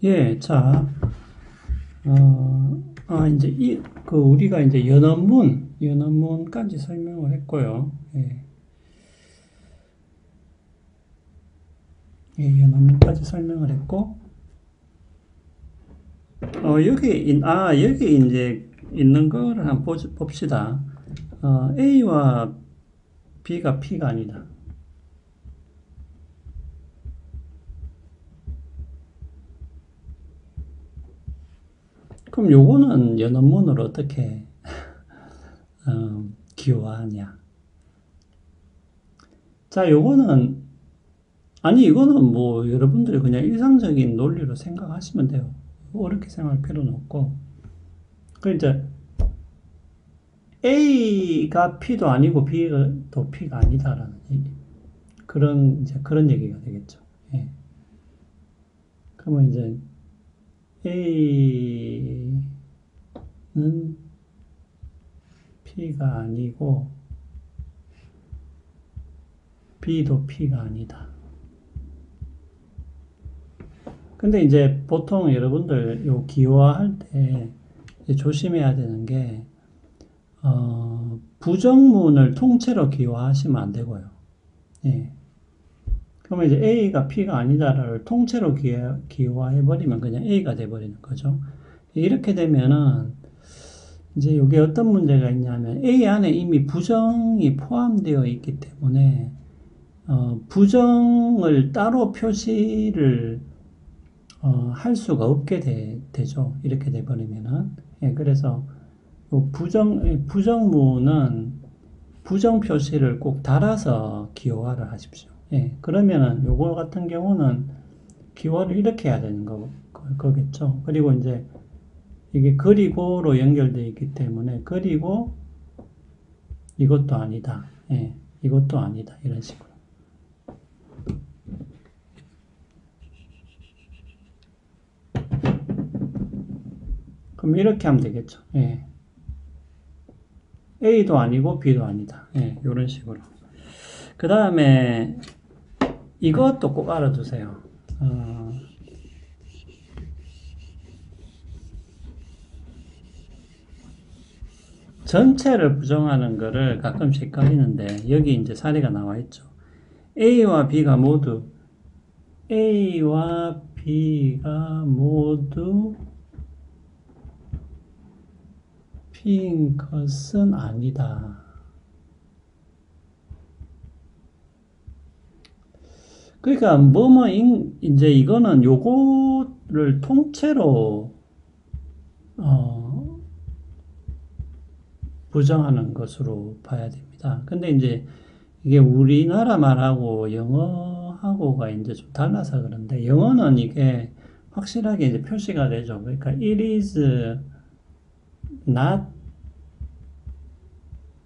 예, 자, 이제 우리가 이제 연원문까지 설명을 했고요. 예, 연원문까지 설명을 했고, 여기 이제 있는 거를 한번 봅시다. A와 B가 P가 아니다. 그럼 요거는 연원문을 어떻게 기호하냐? 자, 이거는 뭐 여러분들이 그냥 일상적인 논리로 생각하시면 돼요. 어렵게 생각할 필요는 없고. 그러니까 A가 P도 아니고 B가 또 P가 아니다라는 얘기. 그런 얘기가 되겠죠. 예. 그러면 이제 A는 P가 아니고 B도 P가 아니다. 근데 이제 보통 여러분들 요 기호화할 때 조심해야 되는 게 부정문을 통째로 기호화하시면 안 되고요. 예. 그러면 이제 A가 P가 아니다를 통째로 기호화해버리면 그냥 A가 돼버리는 거죠. 이렇게 되면은 이제 이게 어떤 문제가 있냐면 A 안에 이미 부정이 포함되어 있기 때문에 부정을 따로 표시를 할 수가 없게 되죠. 이렇게 돼버리면은. 예, 그래서 부정문은 부정 표시를 꼭 달아서 기호화를 하십시오. 예, 그러면은 요거 같은 경우는 기호화를 이렇게 해야 되는 거겠죠. 그리고 이제 이게 그리고로 연결되어 있기 때문에 그리고 이것도 아니다. 예, 이것도 아니다. 이런 식으로. 그럼 이렇게 하면 되겠죠. 예. A도 아니고 B도 아니다. 예, 이런 식으로. 그 다음에 이것도 꼭 알아두세요. 전체를 부정하는 거를 가끔씩 헷갈리는데 여기 이제 사례가 나와 있죠. A와 B가 모두 P인 것은 아니다. 그러니까 이제 이거는 요거를 통째로 부정하는 것으로 봐야 됩니다. 근데 이제 이게 우리나라 말하고 영어하고가 이제 좀 달라서 그런데 영어는 이게 확실하게 이제 표시가 되죠. 그러니까 it is not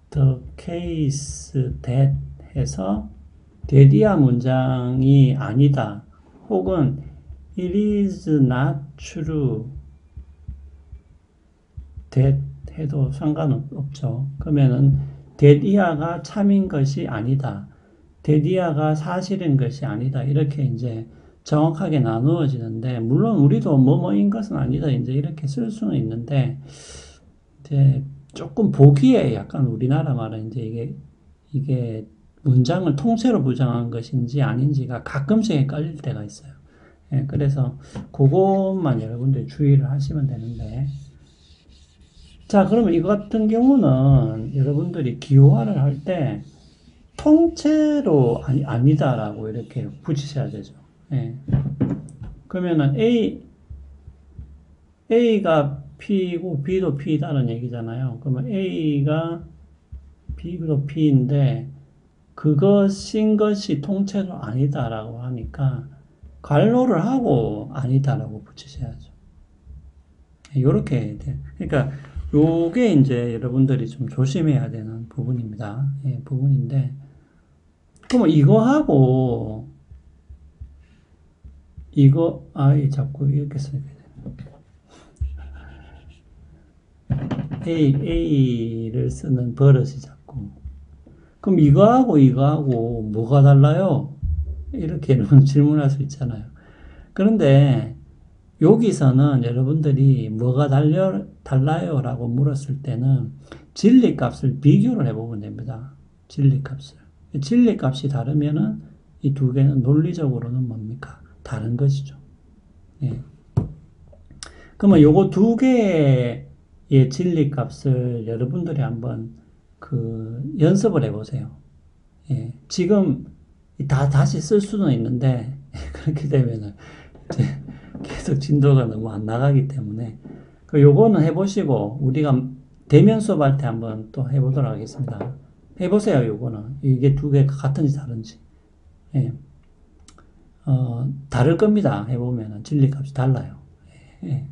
the case that 해서 that이야 문장이 아니다. 혹은 it is not true that 해도 상관없죠. 그러면은 that이야가 참인 것이 아니다. that이야가 사실인 것이 아니다. 이렇게 이제 정확하게 나누어지는데 물론 우리도 뭐뭐인 것은 아니다. 이제 이렇게 쓸 수는 있는데 이제 조금 보기에 약간 우리나라 말은 이제 이게 문장을 통째로 부정한 것인지 아닌지가 가끔씩 헷갈릴 때가 있어요. 예, 그래서 그것만 여러분들이 주의를 하시면 되는데 자, 그러면 이거 같은 경우는 여러분들이 기호화를 할 때 통째로 아니다라고 이렇게 붙이셔야 되죠. 예. 그러면은 A가 P이고 B도 P다는 얘기잖아요. 그러면 A가 B도 P인데 그것인 것이 통째로 아니다라고 하니까 괄호를 하고 아니다라고 붙이셔야죠. 요렇게 돼. 그러니까 요게 이제 여러분들이 좀 조심해야 되는 부분입니다. 예, 부분인데 그럼 이거하고 이거 자꾸 이렇게 써야 돼. A를 쓰는 버릇이 자꾸. 그럼 이거하고 뭐가 달라요? 이렇게 질문할 수 있잖아요. 그런데 여기서는 여러분들이 뭐가 달라요? 라고 물었을 때는 진리값을 비교를 해보면 됩니다. 진리값을. 진리값이 다르면은 이 두 개는 논리적으로는 뭡니까? 다른 것이죠. 예. 그러면 요거 두 개의 진리값을 여러분들이 한번 연습을 해보세요. 예. 지금 다시 쓸 수는 있는데, 그렇게 되면은 계속 진도가 너무 안 나가기 때문에, 요거는 해보시고, 우리가 대면 수업할 때 한번 또 해보도록 하겠습니다. 해보세요, 요거는. 이게 두 개가 같은지 다른지. 예. 다를 겁니다. 해보면은 진리값이 달라요. 예.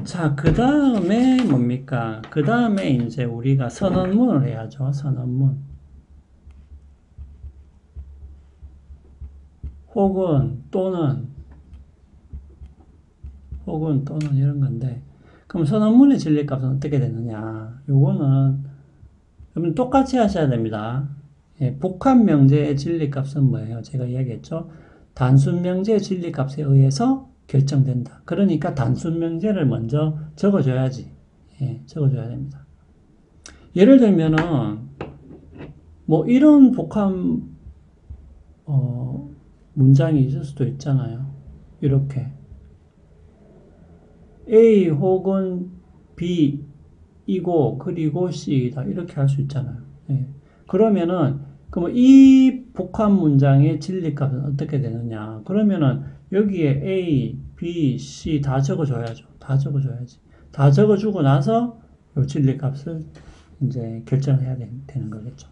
자, 그 다음에 뭡니까? 그 다음에 이제 우리가 선언문을 해야죠. 선언문. 혹은, 또는 이런 건데. 그럼 선언문의 진리값은 어떻게 되느냐? 요거는, 여러분 똑같이 하셔야 됩니다. 예, 복합명제의 진리값은 뭐예요? 제가 이야기했죠. 단순명제의 진리값에 의해서 결정된다. 그러니까 단순명제를 먼저 적어줘야지. 예, 적어줘야 됩니다. 예를 들면은, 뭐, 이런 복합, 문장이 있을 수도 있잖아요. 이렇게. A 혹은 B 이고, 그리고 C이다. 이렇게 할 수 있잖아요. 예. 그러면은, 그러면 이 복합 문장의 진리값은 어떻게 되느냐? 그러면은, 여기에 A, B, C 다 적어줘야죠. 다 적어줘야지. 다 적어주고 나서 요 진리값을 이제 결정해야 되는 거겠죠.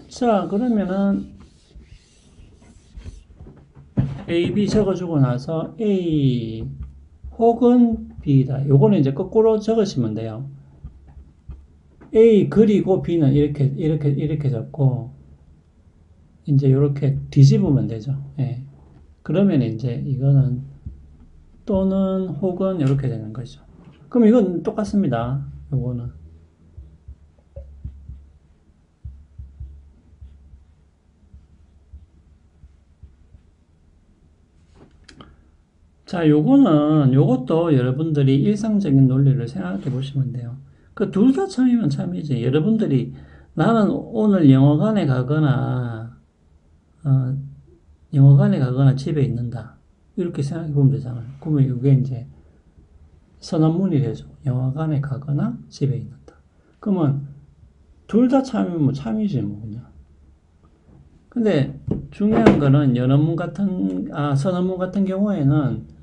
자, 그러면은 A, B 적어주고 나서 A 혹은 B다. 요거는 이제 거꾸로 적으시면 돼요. A 그리고 B는 이렇게 적고, 이제 이렇게 뒤집으면 되죠. 예. 그러면 이제 이거는 또는 혹은 이렇게 되는 거죠. 그럼 이건 똑같습니다. 요거는. 자, 요것도 여러분들이 일상적인 논리를 생각해 보시면 돼요. 그 둘 다 참이면 참이지. 여러분들이 나는 오늘 영화관에 가거나, 어, 영화관에 가거나 집에 있는다. 이렇게 생각해 보면 되잖아요. 그러면 이게 이제 선언문이 되죠. 영화관에 가거나 집에 있는다. 그러면 둘 다 참이면 뭐 참이지 뭐 그냥. 근데 중요한 거는 선언문 같은 경우에는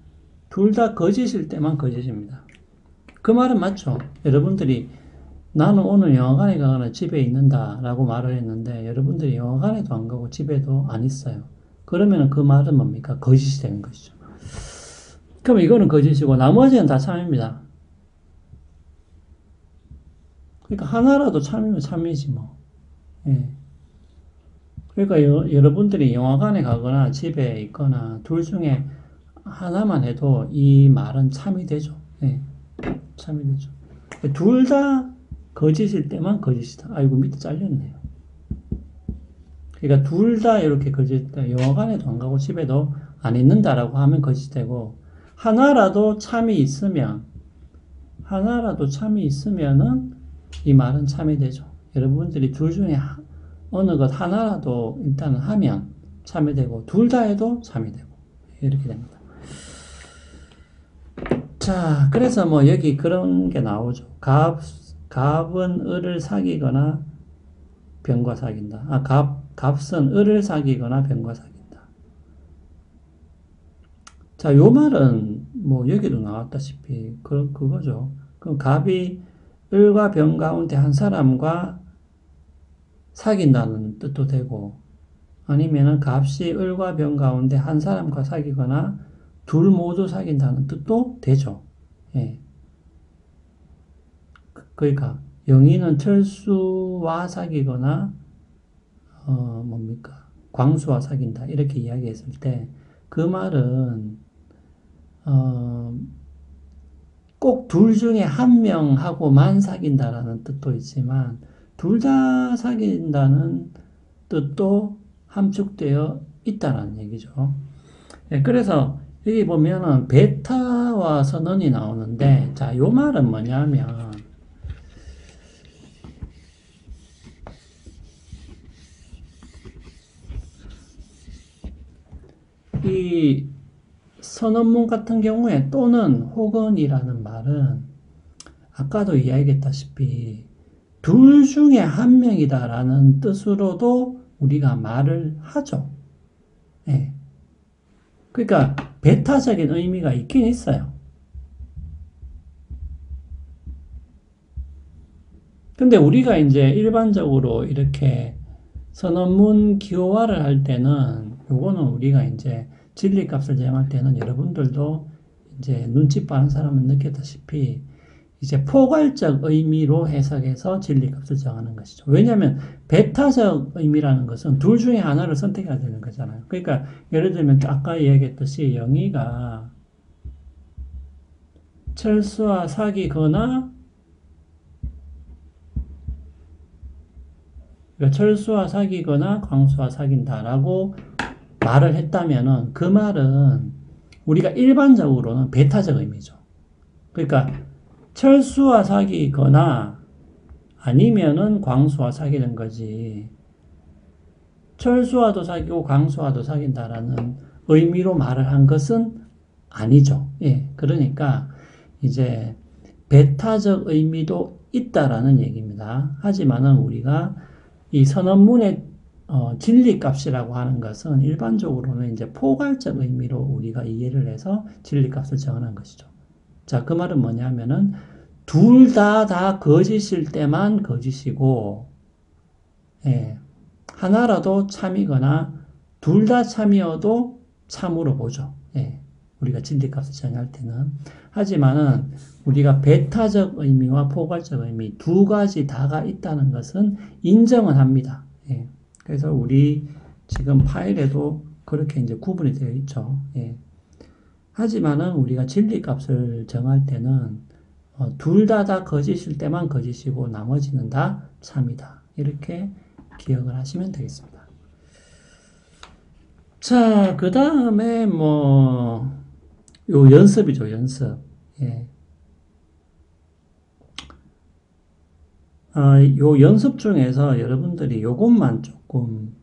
둘 다 거짓일 때만 거짓입니다. 그 말은 맞죠. 여러분들이 나는 오늘 영화관에 가거나 집에 있는다 라고 말을 했는데 여러분들이 영화관에도 안 가고 집에도 안 있어요. 그러면 그 말은 뭡니까? 거짓이 되는 것이죠. 그럼 이거는 거짓이고 나머지는 다 참입니다. 그러니까 하나라도 참이면 참이지 뭐. 예. 그러니까 여러분들이 영화관에 가거나 집에 있거나 둘 중에 하나만 해도 이 말은 참이 되죠. 예. 참이 되죠. 둘 다 거짓일 때만 거짓이다. 아이고 밑에 잘렸네요. 그러니까 둘 다 이렇게 거짓이다. 영화관에도 안 가고 집에도 안 있는다라고 하면 거짓되고 하나라도 참이 있으면은 이 말은 참이 되죠. 여러분들이 둘 중에 어느 것 하나라도 일단 하면 참이 되고 둘 다 해도 참이 되고 이렇게 됩니다. 자, 그래서 뭐 여기 그런 게 나오죠. 갑은 을을 사귀거나 병과 사귄다. 갑은 을을 사귀거나 병과 사귄다. 자, 요 말은 뭐 여기도 나왔다시피 그거죠. 그럼 갑이 을과 병 가운데 한 사람과 사귄다는 뜻도 되고 아니면은 갑이 을과 병 가운데 한 사람과 사귀거나 둘 모두 사귄다는 뜻도 되죠. 예. 그러니까 영희는 철수와 사귀거나 광수와 사귄다 이렇게 이야기했을 때 그 말은 꼭 둘 중에 한 명하고만 사귄다라는 뜻도 있지만 둘 다 사귄다는 뜻도 함축되어 있다는 얘기죠. 네, 그래서 여기 보면은 베타와 선언이 나오는데, 자, 요 말은 뭐냐면, 이 선언문 같은 경우에 또는 혹은이라는 말은 아까도 이야기했다시피 둘 중에 한 명이다라는 뜻으로도 우리가 말을 하죠. 예. 그러니까 배타적인 의미가 있긴 있어요. 근데 우리가 이제 일반적으로 이렇게 선언문 기호화를 할 때는 요거는 우리가 이제 진리값을 정할 때는 여러분들도 이제 눈치 빠른 사람은 느꼈다시피 이제 포괄적 의미로 해석해서 진리값을 정하는 것이죠. 왜냐하면 베타적 의미라는 것은 둘 중에 하나를 선택해야 되는 거잖아요. 그러니까 예를 들면 아까 이야기했듯이 영희가 철수와 사귀거나 철수와 사귀거나 광수와 사귄다라고 말을 했다면은 그 말은 우리가 일반적으로는 베타적 의미죠. 그러니까 철수와 사귀거나 아니면은 광수와 사귀는 거지. 철수와도 사귀고 광수와도 사귄다라는 의미로 말을 한 것은 아니죠. 예. 그러니까 이제 베타적 의미도 있다라는 얘기입니다. 하지만은 우리가 이 선언문의 진리값이라고 하는 것은 일반적으로는 이제 포괄적 의미로 우리가 이해를 해서 진리값을 정하는 것이죠. 자, 그 말은 뭐냐면은 둘 다 거짓일 때만 거짓이고, 예, 하나라도 참이거나 둘 다 참이어도 참으로 보죠. 예, 우리가 진리값을 정할 때는. 하지만은 우리가 베타적 의미와 포괄적 의미 두 가지 다가 있다는 것은 인정은 합니다. 예, 그래서 우리 지금 파일에도 그렇게 이제 구분이 되어 있죠. 예. 하지만은 우리가 진리값을 정할 때는 둘 다 거짓일 때만 거짓이고 나머지는 다 참이다. 이렇게 기억을 하시면 되겠습니다. 자, 그 다음에 요 연습이죠, 연습. 예. 요 연습 중에서 여러분들이 요것만 조금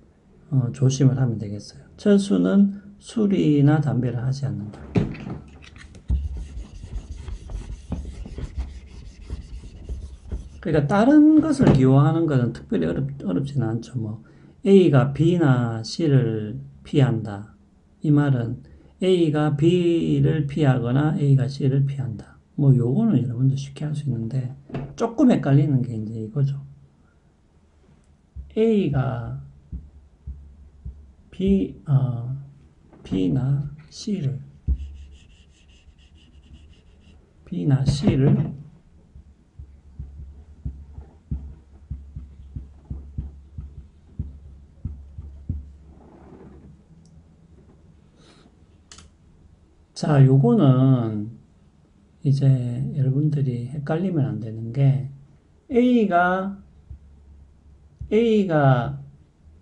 조심을 하면 되겠어요. 철수는 술이나 담배를 하지 않는다. 그러니까 다른 것을 기호하는 것은 특별히 어렵지는 않죠. 뭐 A가 B나 C를 피한다. 이 말은 A가 B를 피하거나 A가 C를 피한다. 뭐 요거는 여러분들 쉽게 할 수 있는데 조금 헷갈리는 게 이제 이거죠. A가 B나 C를 자, 요거는 이제 여러분들이 헷갈리면 안 되는 게 A가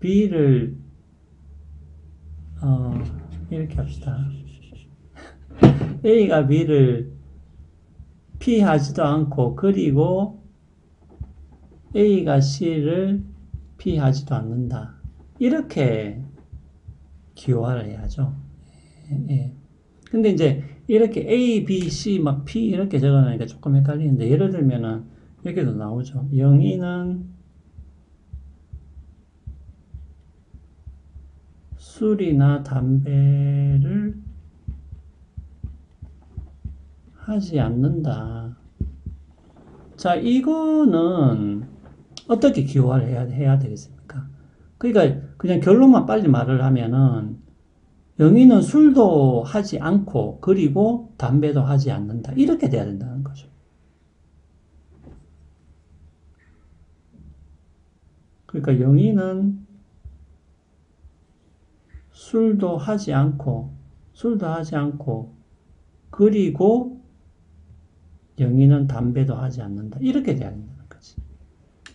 B를 이렇게 합시다. A가 B를 피하지도 않고 그리고 A가 C를 피하지도 않는다. 이렇게 기호화를 해야죠. 예. 근데 이제 이렇게 A, B, C 막 P 이렇게 적어놓으니까 조금 헷갈리는데 예를 들면은 이렇게도 나오죠. 영희는 술이나 담배를 하지 않는다. 자, 이거는 어떻게 기호화를 해야 되겠습니까? 그러니까 그냥 결론만 빨리 말을 하면은 영희는 술도 하지 않고 그리고 담배도 하지 않는다. 이렇게 돼야 된다는 거죠. 그러니까 영희는 술도 하지 않고 그리고 영희는 담배도 하지 않는다. 이렇게 돼야 된다는 거지.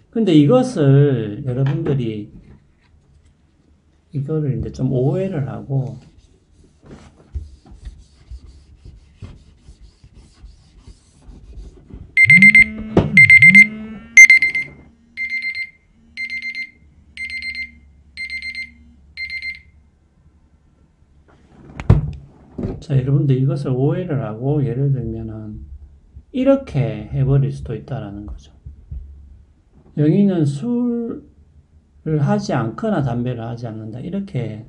근데 이것을 여러분들이 이거를 이제 좀 오해를 하고 자, 여러분들 이것을 오해를 하고 예를 들면은 이렇게 해버릴 수도 있다라는 거죠. 영희는 술을 하지 않거나 담배를 하지 않는다. 이렇게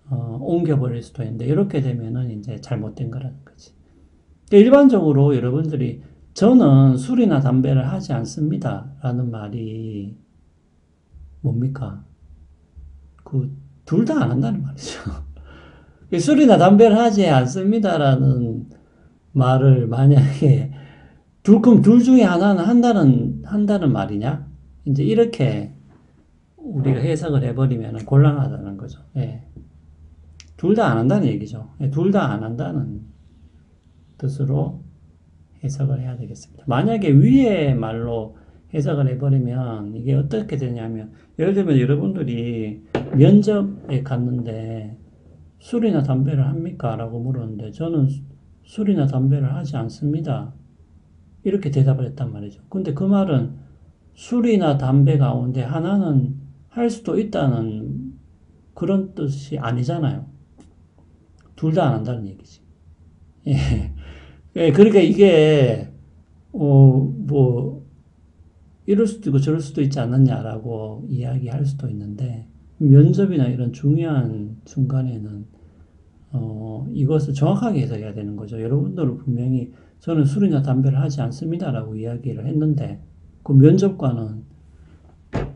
옮겨버릴 수도 있는데 이렇게 되면은 이제 잘못된 거라는 거지. 일반적으로 여러분들이 저는 술이나 담배를 하지 않습니다. 라는 말이 뭡니까? 둘 다 안 한다는 말이죠. 술이나 담배를 하지 않습니다라는 말을 만약에 그럼 둘 중에 하나는 한다는 말이냐? 이제 이렇게 우리가 해석을 해버리면 곤란하다는 거죠. 예. 둘 다 안 한다는 얘기죠. 예, 둘 다 안 한다는 뜻으로 해석을 해야 되겠습니다. 만약에 위의 말로 해석을 해버리면 이게 어떻게 되냐면, 예를 들면 여러분들이 면접에 갔는데 술이나 담배를 합니까? 라고 물었는데 저는 술이나 담배를 하지 않습니다. 이렇게 대답을 했단 말이죠. 근데 그 말은 술이나 담배 가운데 하나는 할 수도 있다는 그런 뜻이 아니잖아요. 둘 다 안 한다는 얘기지. 예. 예, 그러니까 이게, 이럴 수도 있고 저럴 수도 있지 않느냐라고 이야기할 수도 있는데, 면접이나 이런 중요한 순간에는, 이것을 정확하게 해석해야 되는 거죠. 여러분들은 분명히 저는 술이나 담배를 하지 않습니다라고 이야기를 했는데, 그 면접관은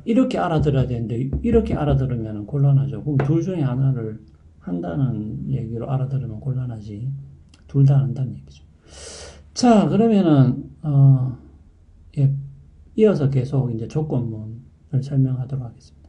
이렇게 알아들어야 되는데, 이렇게 알아들으면 곤란하죠. 그럼 둘 중에 하나를 한다는 얘기로 알아들으면 곤란하지. 둘 다 안 한다는 얘기죠. 자, 그러면은, 예, 이어서 계속 이제 조건문을 설명하도록 하겠습니다.